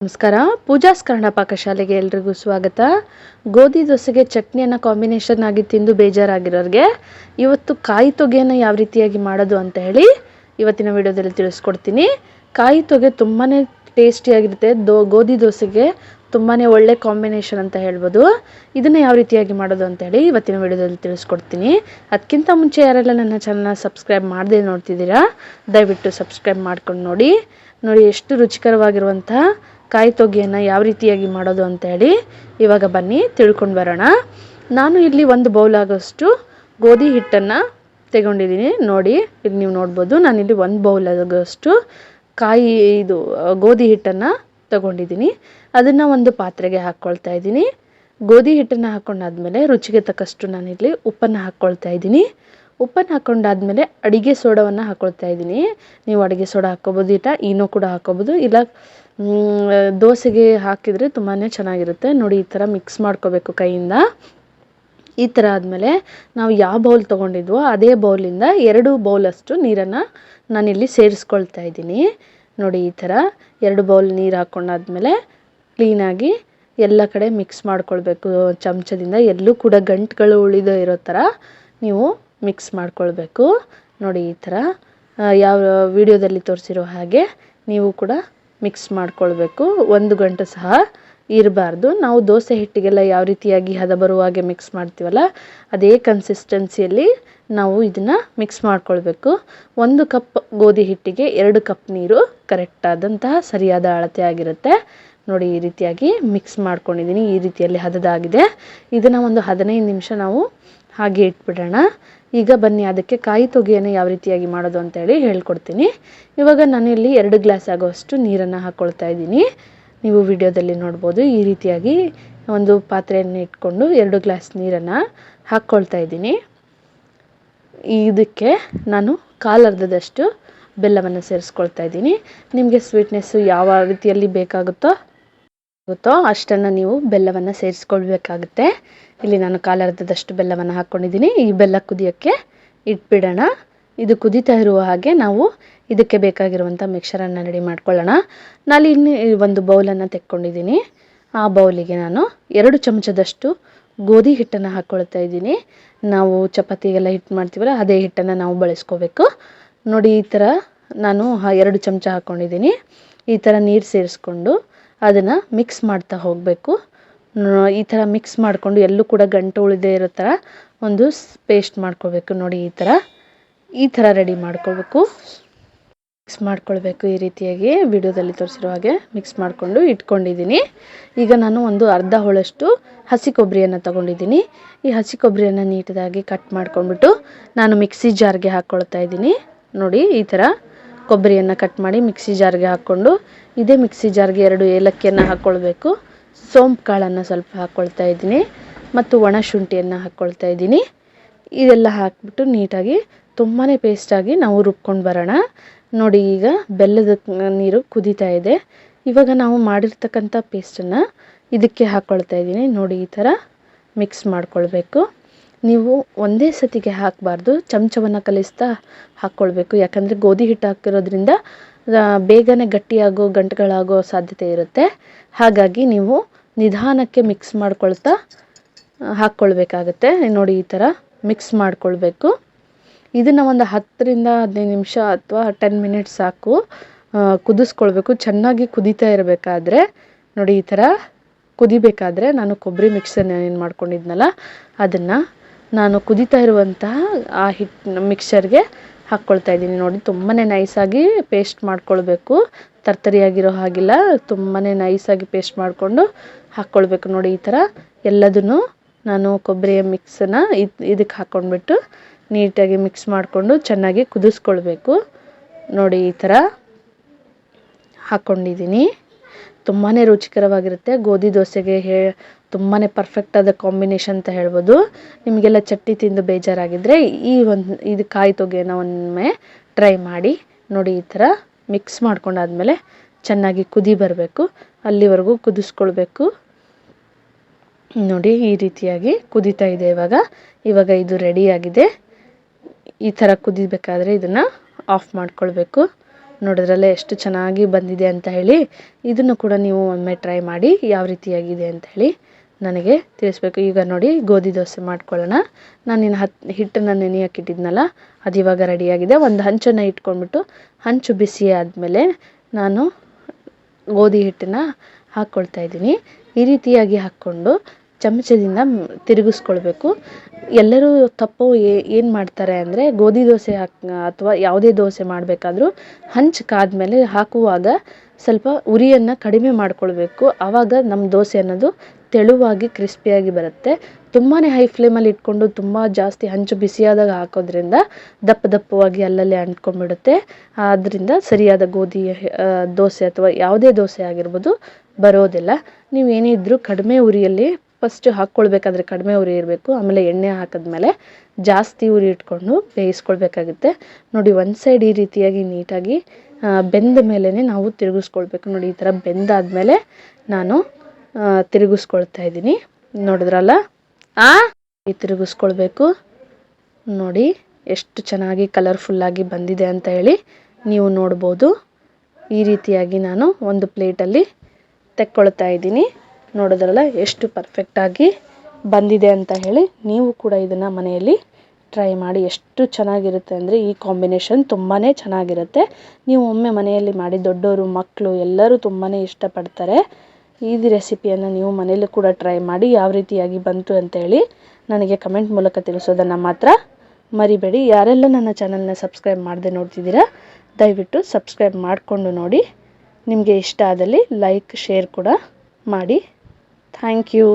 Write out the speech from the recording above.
ನಮಸ್ಕಾರ. ಪೂಜಾಸ್ ಕನ್ನಡ ಪಾಕಶಾಲೆಗೆ ಎಲ್ರಿಗೂ ಸ್ವಾಗತ. ಗೋಧಿ ದೋಸೆಗೆ ಚಟ್ನಿಯನ್ನು ಕಾಂಬಿನೇಷನ್ ಆಗಿ ತಿಂದು ಬೇಜಾರಾಗಿರೋರಿಗೆ ಇವತ್ತು ಕಾಯಿ ತೊಗೆಯನ್ನು ಯಾವ ರೀತಿಯಾಗಿ ಮಾಡೋದು ಅಂತ ಹೇಳಿ ಇವತ್ತಿನ ವಿಡಿಯೋದಲ್ಲಿ ತಿಳಿಸ್ಕೊಡ್ತೀನಿ. ಕಾಯಿ ತೊಗೆ ತುಂಬಾ ಟೇಸ್ಟಿಯಾಗಿರುತ್ತೆ. ಗೋಧಿ ದೋಸೆಗೆ ತುಂಬಾ ಒಳ್ಳೆ ಕಾಂಬಿನೇಷನ್ ಅಂತ ಹೇಳ್ಬೋದು. ಇದನ್ನು ಯಾವ ರೀತಿಯಾಗಿ ಮಾಡೋದು ಅಂತ ಹೇಳಿ ಇವತ್ತಿನ ವಿಡಿಯೋದಲ್ಲಿ ತಿಳಿಸ್ಕೊಡ್ತೀನಿ. ಅದಕ್ಕಿಂತ ಮುಂಚೆ ಯಾರೆಲ್ಲ ನನ್ನ ಚಾನಲ್ನ ಸಬ್ಸ್ಕ್ರೈಬ್ ಮಾಡದೆ ನೋಡ್ತಿದ್ದೀರಾ ದಯವಿಟ್ಟು ಸಬ್ಸ್ಕ್ರೈಬ್ ಮಾಡ್ಕೊಂಡು ನೋಡಿ ಎಷ್ಟು ರುಚಿಕರವಾಗಿರುವಂಥ ಕಾಯಿ ತೊಗೆಯನ್ನು ಯಾವ ರೀತಿಯಾಗಿ ಮಾಡೋದು ಅಂತ ಹೇಳಿ ಇವಾಗ ಬನ್ನಿ ತಿಳ್ಕೊಂಡು ಬರೋಣ. ನಾನು ಇಲ್ಲಿ ಒಂದು ಬೌಲ್ ಆಗೋಷ್ಟು ಗೋಧಿ ಹಿಟ್ಟನ್ನು ತಗೊಂಡಿದ್ದೀನಿ. ನೋಡಿ ಇಲ್ಲಿ ನೀವು ನೋಡ್ಬೋದು, ನಾನಿಲ್ಲಿ ಒಂದು ಬೌಲ್ ಆಗೋಷ್ಟು ಗೋಧಿ ಹಿಟ್ಟನ್ನು ತಗೊಂಡಿದ್ದೀನಿ. ಅದನ್ನು ಒಂದು ಪಾತ್ರೆಗೆ ಹಾಕ್ಕೊಳ್ತಾ ಇದ್ದೀನಿ. ಗೋಧಿ ಹಿಟ್ಟನ್ನು ಹಾಕ್ಕೊಂಡಾದ್ಮೇಲೆ ರುಚಿಗೆ ತಕ್ಕಷ್ಟು ನಾನಿಲ್ಲಿ ಉಪ್ಪನ್ನು ಹಾಕ್ಕೊಳ್ತಾ ಇದ್ದೀನಿ. ಉಪ್ಪನ್ನು ಹಾಕ್ಕೊಂಡಾದ್ಮೇಲೆ ಅಡಿಗೆ ಸೋಡವನ್ನು ಹಾಕ್ಕೊಳ್ತಾ ಇದ್ದೀನಿ. ನೀವು ಅಡಿಗೆ ಸೋಡಾ ಹಾಕ್ಕೋಬೋದು, ಈನೋ ಕೂಡ ಹಾಕ್ಕೋಬೋದು, ಇಲ್ಲ ದೋಸೆಗೆ ಹಾಕಿದರೆ ತುಂಬಾ ಚೆನ್ನಾಗಿರುತ್ತೆ. ನೋಡಿ ಈ ಥರ ಮಿಕ್ಸ್ ಮಾಡ್ಕೋಬೇಕು ಕೈಯಿಂದ. ಈ ಥರ ಆದಮೇಲೆ ನಾವು ಯಾವ ಬೌಲ್ ತೊಗೊಂಡಿದ್ವೋ ಅದೇ ಬೌಲಿಂದ 2 ಬೌಲಷ್ಟು ನೀರನ್ನು ನಾನಿಲ್ಲಿ ಸೇರಿಸ್ಕೊಳ್ತಾ ಇದ್ದೀನಿ. ನೋಡಿ ಈ ಥರ 2 ಬೌಲ್ ನೀರು ಹಾಕ್ಕೊಂಡಾದ್ಮೇಲೆ ಕ್ಲೀನಾಗಿ ಎಲ್ಲ ಕಡೆ ಮಿಕ್ಸ್ ಮಾಡ್ಕೊಳ್ಬೇಕು ಚಮಚದಿಂದ. ಎಲ್ಲೂ ಕೂಡ ಗಂಟುಗಳು ಉಳಿದೇ ಇರೋ ಥರ ನೀವು ಮಿಕ್ಸ್ ಮಾಡ್ಕೊಳ್ಬೇಕು. ನೋಡಿ ಈ ಥರ ಯಾವ ವಿಡಿಯೋದಲ್ಲಿ ತೋರಿಸಿರೋ ಹಾಗೆ ನೀವು ಕೂಡ ಮಿಕ್ಸ್ ಮಾಡ್ಕೊಳ್ಬೇಕು. 1 ಗಂಟೆ ಸಹ ಇರಬಾರ್ದು. ನಾವು ದೋಸೆ ಹಿಟ್ಟಿಗೆಲ್ಲ ಯಾವ ರೀತಿಯಾಗಿ ಹದ ಬರುವಾಗೆ ಮಿಕ್ಸ್ ಮಾಡ್ತೀವಲ್ಲ ಅದೇ ಕನ್ಸಿಸ್ಟೆನ್ಸಿಯಲ್ಲಿ ನಾವು ಇದನ್ನು ಮಿಕ್ಸ್ ಮಾಡ್ಕೊಳ್ಬೇಕು. 1 ಕಪ್ ಗೋಧಿ ಹಿಟ್ಟಿಗೆ 2 ಕಪ್ ನೀರು ಕರೆಕ್ಟಾದಂತಹ ಸರಿಯಾದ ಅಳತೆ ಆಗಿರುತ್ತೆ. ನೋಡಿ ಈ ರೀತಿಯಾಗಿ ಮಿಕ್ಸ್ ಮಾಡ್ಕೊಂಡಿದ್ದೀನಿ. ಈ ರೀತಿಯಲ್ಲಿ ಹದದಾಗಿದೆ. ಇದನ್ನು ಒಂದು 15 ನಿಮಿಷ ನಾವು ಹಾಗೆ ಇಟ್ಬಿಡೋಣ. ಈಗ ಬನ್ನಿ ಅದಕ್ಕೆ ಕಾಯಿ ತೊಗೆಯನ್ನು ಯಾವ ರೀತಿಯಾಗಿ ಮಾಡೋದು ಅಂತ ಹೇಳಿ ಹೇಳ್ಕೊಡ್ತೀನಿ. ಇವಾಗ ನಾನು ಇಲ್ಲಿ 2 ಗ್ಲಾಸ್ ಆಗೋಷ್ಟು ನೀರನ್ನು ಹಾಕ್ಕೊಳ್ತಾ ಇದ್ದೀನಿ. ನೀವು ವಿಡಿಯೋದಲ್ಲಿ ನೋಡ್ಬೋದು. ಈ ರೀತಿಯಾಗಿ ಒಂದು ಪಾತ್ರೆಯನ್ನು ಇಟ್ಕೊಂಡು 2 ಗ್ಲಾಸ್ ನೀರನ್ನು ಹಾಕ್ಕೊಳ್ತಾ ಇದ್ದೀನಿ. ಇದಕ್ಕೆ ನಾನು ಕಾಲರ್ಧದಷ್ಟು ಬೆಲ್ಲವನ್ನು ಸೇರಿಸ್ಕೊಳ್ತಾ ಇದ್ದೀನಿ. ನಿಮಗೆ ಸ್ವೀಟ್ನೆಸ್ಸು ಯಾವ ರೀತಿಯಲ್ಲಿ ಬೇಕಾಗುತ್ತೋ ಅಷ್ಟನ್ನು ನೀವು ಬೆಲ್ಲವನ್ನು ಸೇರಿಸ್ಕೊಳ್ಬೇಕಾಗುತ್ತೆ. ಇಲ್ಲಿ ನಾನು ಕಾಲರ್ಧದಷ್ಟು ಬೆಲ್ಲವನ್ನು ಹಾಕ್ಕೊಂಡಿದ್ದೀನಿ. ಈ ಬೆಲ್ಲ ಕುದಿಯೋಕ್ಕೆ ಇಟ್ಬಿಡೋಣ. ಇದು ಕುದೀತಾ ಇರುವ ಹಾಗೆ ನಾವು ಇದಕ್ಕೆ ಬೇಕಾಗಿರುವಂಥ ಮಿಕ್ಸರನ್ನು ರೆಡಿ ಮಾಡ್ಕೊಳ್ಳೋಣ. ನಾನು ಇನ್ನು ಒಂದು ಬೌಲನ್ನು ತೆಕ್ಕೊಂಡಿದ್ದೀನಿ. ಆ ಬೌಲಿಗೆ ನಾನು 2 ಚಮಚದಷ್ಟು ಗೋಧಿ ಹಿಟ್ಟನ್ನು ಹಾಕ್ಕೊಳ್ತಾ ಇದ್ದೀನಿ. ನಾವು ಚಪಾತಿಗೆಲ್ಲ ಹಿಟ್ಟು ಮಾಡ್ತೀವಲ್ಲ ಅದೇ ಹಿಟ್ಟನ್ನು ನಾವು ಬಳಸ್ಕೋಬೇಕು. ನೋಡಿ ಈ ಥರ ನಾನು 2 ಚಮಚ ಹಾಕ್ಕೊಂಡಿದ್ದೀನಿ. ಈ ಥರ ನೀರು ಸೇರಿಸ್ಕೊಂಡು ಅದನ್ನು ಮಿಕ್ಸ್ ಮಾಡ್ತಾ ಹೋಗಬೇಕು. ಈ ಥರ ಮಿಕ್ಸ್ ಮಾಡಿಕೊಂಡು ಎಲ್ಲೂ ಕೂಡ ಗಂಟು ಉಳಿದೇ ಇರೋ ಥರ ಒಂದು ಪೇಸ್ಟ್ ಮಾಡ್ಕೋಬೇಕು. ನೋಡಿ ಈ ಥರ ರೆಡಿ ಮಾಡ್ಕೋಬೇಕು. ಮಿಕ್ಸ್ ಮಾಡ್ಕೊಳ್ಬೇಕು. ಈ ರೀತಿಯಾಗಿ ವಿಡಿಯೋದಲ್ಲಿ ತೋರಿಸಿರೋ ಹಾಗೆ ಮಿಕ್ಸ್ ಮಾಡಿಕೊಂಡು ಇಟ್ಕೊಂಡಿದ್ದೀನಿ. ಈಗ ನಾನು ಒಂದು ಅರ್ಧ ಹೋಳಷ್ಟು ಹಸಿ ಕೊಬ್ಬರಿಯನ್ನು ತಗೊಂಡಿದ್ದೀನಿ. ಈ ಹಸಿ ಕೊಬ್ಬರಿಯನ್ನು ನೀಟಾಗಿ ಕಟ್ ಮಾಡ್ಕೊಂಡ್ಬಿಟ್ಟು ನಾನು ಮಿಕ್ಸಿ ಜಾರ್ಗೆ ಹಾಕ್ಕೊಳ್ತಾ ಇದ್ದೀನಿ. ನೋಡಿ ಈ ಥರ ಕೊಬ್ಬರಿಯನ್ನು ಕಟ್ ಮಾಡಿ ಮಿಕ್ಸಿ ಜಾರ್ಗೆ ಹಾಕ್ಕೊಂಡು ಇದೇ ಮಿಕ್ಸಿ ಜಾರ್ಗೆ 2 ಏಲಕ್ಕಿಯನ್ನು ಹಾಕ್ಕೊಳ್ಬೇಕು. ಸೋಂಪು ಕಾಳನ್ನು ಸ್ವಲ್ಪ ಹಾಕ್ಕೊಳ್ತಾ ಇದ್ದೀನಿ ಮತ್ತು ಒಣ ಶುಂಠಿಯನ್ನು ಹಾಕ್ಕೊಳ್ತಾ ಇದ್ದೀನಿ. ಇದೆಲ್ಲ ಹಾಕ್ಬಿಟ್ಟು ನೀಟಾಗಿ ತುಂಬಾ ಪೇಸ್ಟಾಗಿ ನಾವು ರುಬ್ಕೊಂಡು ಬರೋಣ. ನೋಡಿ ಈಗ ಬೆಲ್ಲದ ನೀರು ಕುದೀತಾ ಇದೆ. ಇವಾಗ ನಾವು ಮಾಡಿರ್ತಕ್ಕಂಥ ಪೇಸ್ಟನ್ನು ಇದಕ್ಕೆ ಹಾಕ್ಕೊಳ್ತಾ ಇದ್ದೀನಿ. ನೋಡಿ ಈ ಥರ ಮಿಕ್ಸ್ ಮಾಡ್ಕೊಳ್ಬೇಕು. ನೀವು ಒಂದೇ ಸತಿಗೆ ಹಾಕಬಾರ್ದು, ಚಮಚವನ್ನು ಕಲಿಸ್ತಾ ಹಾಕ್ಕೊಳ್ಬೇಕು. ಯಾಕಂದರೆ ಗೋಧಿ ಹಿಟ್ಟು ಹಾಕಿರೋದ್ರಿಂದ ಬೇಗನೆ ಗಟ್ಟಿಯಾಗೋ ಗಂಟುಗಳಾಗೋ ಸಾಧ್ಯತೆ ಇರುತ್ತೆ. ಹಾಗಾಗಿ ನೀವು ನಿಧಾನಕ್ಕೆ ಮಿಕ್ಸ್ ಮಾಡ್ಕೊಳ್ತಾ ಹಾಕ್ಕೊಳ್ಬೇಕಾಗತ್ತೆ. ನೋಡಿ ಈ ಥರ ಮಿಕ್ಸ್ ಮಾಡ್ಕೊಳ್ಬೇಕು. ಇದನ್ನು ಒಂದು 10ರಿಂದ 15 ನಿಮಿಷ ಅಥವಾ 10 ಮಿನಿಟ್ಸ್ ಸಾಕು ಕುದಿಸ್ಕೊಳ್ಬೇಕು. ಚೆನ್ನಾಗಿ ಕುದೀತಾ ಇರಬೇಕಾದ್ರೆ ನೋಡಿ ಈ ಥರ ಕುದಿಬೇಕಾದ್ರೆ ನಾನು ಕೊಬ್ಬರಿ ಮಿಕ್ಸನ್ನು ಏನು ಮಾಡ್ಕೊಂಡಿದ್ನಲ್ಲ ಅದನ್ನು ನಾನು ಕುದೀತಾ ಇರುವಂತಹ ಆ ಹಿಟ್ಟು ಮಿಕ್ಸರ್ಗೆ ಹಾಕ್ಕೊಳ್ತಾ ಇದ್ದೀನಿ. ನೋಡಿ ತುಂಬಾ ನೈಸಾಗಿ ಪೇಸ್ಟ್ ಮಾಡ್ಕೊಳ್ಬೇಕು. ತರ್ತರಿಯಾಗಿರೋ ಹಾಗಿಲ್ಲ, ತುಂಬಾ ನೈಸಾಗಿ ಪೇಸ್ಟ್ ಮಾಡಿಕೊಂಡು ಹಾಕ್ಕೊಳ್ಬೇಕು. ನೋಡಿ ಈ ಥರ ಎಲ್ಲದನ್ನು ನಾನು ಕೊಬ್ಬರಿಯ ಮಿಕ್ಸನ್ನು ಇದಕ್ಕೆ ಹಾಕ್ಕೊಂಡ್ಬಿಟ್ಟು ನೀಟಾಗಿ ಮಿಕ್ಸ್ ಮಾಡಿಕೊಂಡು ಚೆನ್ನಾಗಿ ಕುದಿಸ್ಕೊಳ್ಬೇಕು. ನೋಡಿ ಈ ಥರ ಹಾಕ್ಕೊಂಡಿದ್ದೀನಿ. ತುಂಬಾ ರುಚಿಕರವಾಗಿರುತ್ತೆ. ಗೋಧಿ ದೋಸೆಗೆ ತುಂಬಾ ಪರ್ಫೆಕ್ಟಾದ ಕಾಂಬಿನೇಷನ್ ಅಂತ ಹೇಳ್ಬೋದು. ನಿಮಗೆಲ್ಲ ಚಟ್ನಿ ತಿಂದು ಬೇಜಾರಾಗಿದ್ದರೆ ಇದು ಕಾಯಿ ತೊಗೆಯನ್ನು ಒಮ್ಮೆ ಟ್ರೈ ಮಾಡಿ. ನೋಡಿ ಈ ಥರ ಮಿಕ್ಸ್ ಮಾಡ್ಕೊಂಡಾದ್ಮೇಲೆ ಚೆನ್ನಾಗಿ ಕುದಿ ಬರಬೇಕು. ಅಲ್ಲಿವರೆಗೂ ಕುದಿಸ್ಕೊಳ್ಬೇಕು. ನೋಡಿ ಈ ರೀತಿಯಾಗಿ ಕುದೀತಾ ಇದೆ. ಇವಾಗ ಇದು ರೆಡಿಯಾಗಿದೆ. ಈ ಥರ ಕುದಿಬೇಕಾದ್ರೆ ಇದನ್ನು ಆಫ್ ಮಾಡ್ಕೊಳ್ಬೇಕು. ನೋಡಿದ್ರಲ್ಲೇ ಎಷ್ಟು ಚೆನ್ನಾಗಿ ಬಂದಿದೆ ಅಂತ ಹೇಳಿ. ಇದನ್ನು ಕೂಡ ನೀವು ಒಮ್ಮೆ ಟ್ರೈ ಮಾಡಿ ಯಾವ ರೀತಿಯಾಗಿದೆ ಅಂತ ಹೇಳಿ ನನಗೆ ತಿಳಿಸ್ಬೇಕು. ಈಗ ನೋಡಿ ಗೋಧಿ ದೋಸೆ ಮಾಡ್ಕೊಳ್ಳೋಣ. ನಾನು ಹಿಟ್ಟನ್ನು ನೆನೆಯೋಕೆ ಇಟ್ಟಿದ್ನಲ್ಲ, ಅದು ಇವಾಗ ರೆಡಿಯಾಗಿದೆ. ಒಂದು ಹಂಚನ್ನು ಇಟ್ಕೊಂಡ್ಬಿಟ್ಟು ಹಂಚು ಬಿಸಿ ಆದಮೇಲೆ ನಾನು ಗೋಧಿ ಹಿಟ್ಟನ್ನು ಹಾಕ್ಕೊಳ್ತಾ ಇದ್ದೀನಿ. ಈ ರೀತಿಯಾಗಿ ಹಾಕ್ಕೊಂಡು ಚಮಚದಿಂದ ತಿರುಗಿಸ್ಕೊಳ್ಬೇಕು. ಎಲ್ಲರೂ ತಪ್ಪು ಏನು ಮಾಡ್ತಾರೆ ಅಂದರೆ ಗೋಧಿ ದೋಸೆ ಅಥವಾ ಯಾವುದೇ ದೋಸೆ ಮಾಡಬೇಕಾದ್ರೂ ಹಂಚು ಕಾದ್ಮೇಲೆ ಹಾಕುವಾಗ ಸ್ವಲ್ಪ ಉರಿಯನ್ನು ಕಡಿಮೆ ಮಾಡ್ಕೊಳ್ಬೇಕು. ಆವಾಗ ನಮ್ಮ ದೋಸೆ ಅನ್ನೋದು ತೆಳುವಾಗಿ ಕ್ರಿಸ್ಪಿಯಾಗಿ ಬರುತ್ತೆ. ತುಂಬಾ ಹೈ ಫ್ಲೇಮಲ್ಲಿ ಇಟ್ಕೊಂಡು ತುಂಬ ಜಾಸ್ತಿ ಹಂಚು ಬಿಸಿಯಾದಾಗ ಹಾಕೋದ್ರಿಂದ ದಪ್ಪವಾಗಿ ಅಲ್ಲಲ್ಲೇ ಅಂಟ್ಕೊಂಡ್ಬಿಡುತ್ತೆ. ಆದ್ದರಿಂದ ಸರಿಯಾದ ಗೋಧಿ ದೋಸೆ ಅಥವಾ ಯಾವುದೇ ದೋಸೆ ಆಗಿರ್ಬೋದು ಬರೋದಿಲ್ಲ. ನೀವು ಏನೇ ಇದ್ದರೂ ಕಡಿಮೆ ಉರಿಯಲ್ಲಿ ಫಸ್ಟು ಹಾಕ್ಕೊಳ್ಬೇಕಾದ್ರೆ ಕಡಿಮೆ ಉರಿ ಇರಬೇಕು. ಆಮೇಲೆ ಎಣ್ಣೆ ಹಾಕಿದ್ಮೇಲೆ ಜಾಸ್ತಿ ಉರಿ ಇಟ್ಕೊಂಡು ಬೇಯಿಸ್ಕೊಳ್ಬೇಕಾಗುತ್ತೆ. ನೋಡಿ ಒಂದು ಸೈಡ್ ಈ ರೀತಿಯಾಗಿ ನೀಟಾಗಿ ಬೆಂದ ಮೇಲೇ ನಾವು ತಿರುಗಿಸ್ಕೊಳ್ಬೇಕು. ನೋಡಿ ಈ ಥರ ಬೆಂದಾದಮೇಲೆ ನಾನು ತಿರುಗಿಸ್ಕೊಳ್ತಾ ಇದ್ದೀನಿ. ನೋಡಿದ್ರಲ್ಲ ತಿರುಗಿಸ್ಕೊಳ್ಬೇಕು. ನೋಡಿ ಎಷ್ಟು ಚೆನ್ನಾಗಿ ಕಲರ್ಫುಲ್ಲಾಗಿ ಬಂದಿದೆ ಅಂತ ಹೇಳಿ ನೀವು ನೋಡ್ಬೋದು. ಈ ರೀತಿಯಾಗಿ ನಾನು ಒಂದು ಪ್ಲೇಟಲ್ಲಿ ತೆಕ್ಕೊಳ್ತಾ ಇದ್ದೀನಿ. ನೋಡಿದ್ರಲ್ಲ ಎಷ್ಟು ಪರ್ಫೆಕ್ಟಾಗಿ ಬಂದಿದೆ ಅಂತ ಹೇಳಿ. ನೀವು ಕೂಡ ಇದನ್ನು ಮನೆಯಲ್ಲಿ ಟ್ರೈ ಮಾಡಿ. ಎಷ್ಟು ಚೆನ್ನಾಗಿರುತ್ತೆ ಅಂದರೆ ಈ ಕಾಂಬಿನೇಷನ್ ತುಂಬಾ ಚೆನ್ನಾಗಿರುತ್ತೆ. ನೀವು ಒಮ್ಮೆ ಮನೆಯಲ್ಲಿ ಮಾಡಿ ದೊಡ್ಡವರು ಮಕ್ಕಳು ಎಲ್ಲರೂ ತುಂಬಾ ಇಷ್ಟಪಡ್ತಾರೆ. ಈ ರೆಸಿಪಿಯನ್ನು ನೀವು ಮನೆಯಲ್ಲೂ ಕೂಡ ಟ್ರೈ ಮಾಡಿ ಯಾವ ರೀತಿಯಾಗಿ ಬಂತು ಅಂತ ಹೇಳಿ ನನಗೆ ಕಮೆಂಟ್ ಮೂಲಕ ತಿಳಿಸೋದನ್ನು ಮಾತ್ರ ಮರಿಬೇಡಿ. ಯಾರೆಲ್ಲ ನನ್ನ ಚಾನಲ್ನ ಸಬ್ಸ್ಕ್ರೈಬ್ ಮಾಡದೆ ನೋಡ್ತಿದ್ದೀರಾ ದಯವಿಟ್ಟು ಸಬ್ಸ್ಕ್ರೈಬ್ ಮಾಡಿಕೊಂಡು ನೋಡಿ. ನಿಮಗೆ ಇಷ್ಟ ಆದಲ್ಲಿ ಲೈಕ್ ಶೇರ್ ಕೂಡ ಮಾಡಿ. Thank you.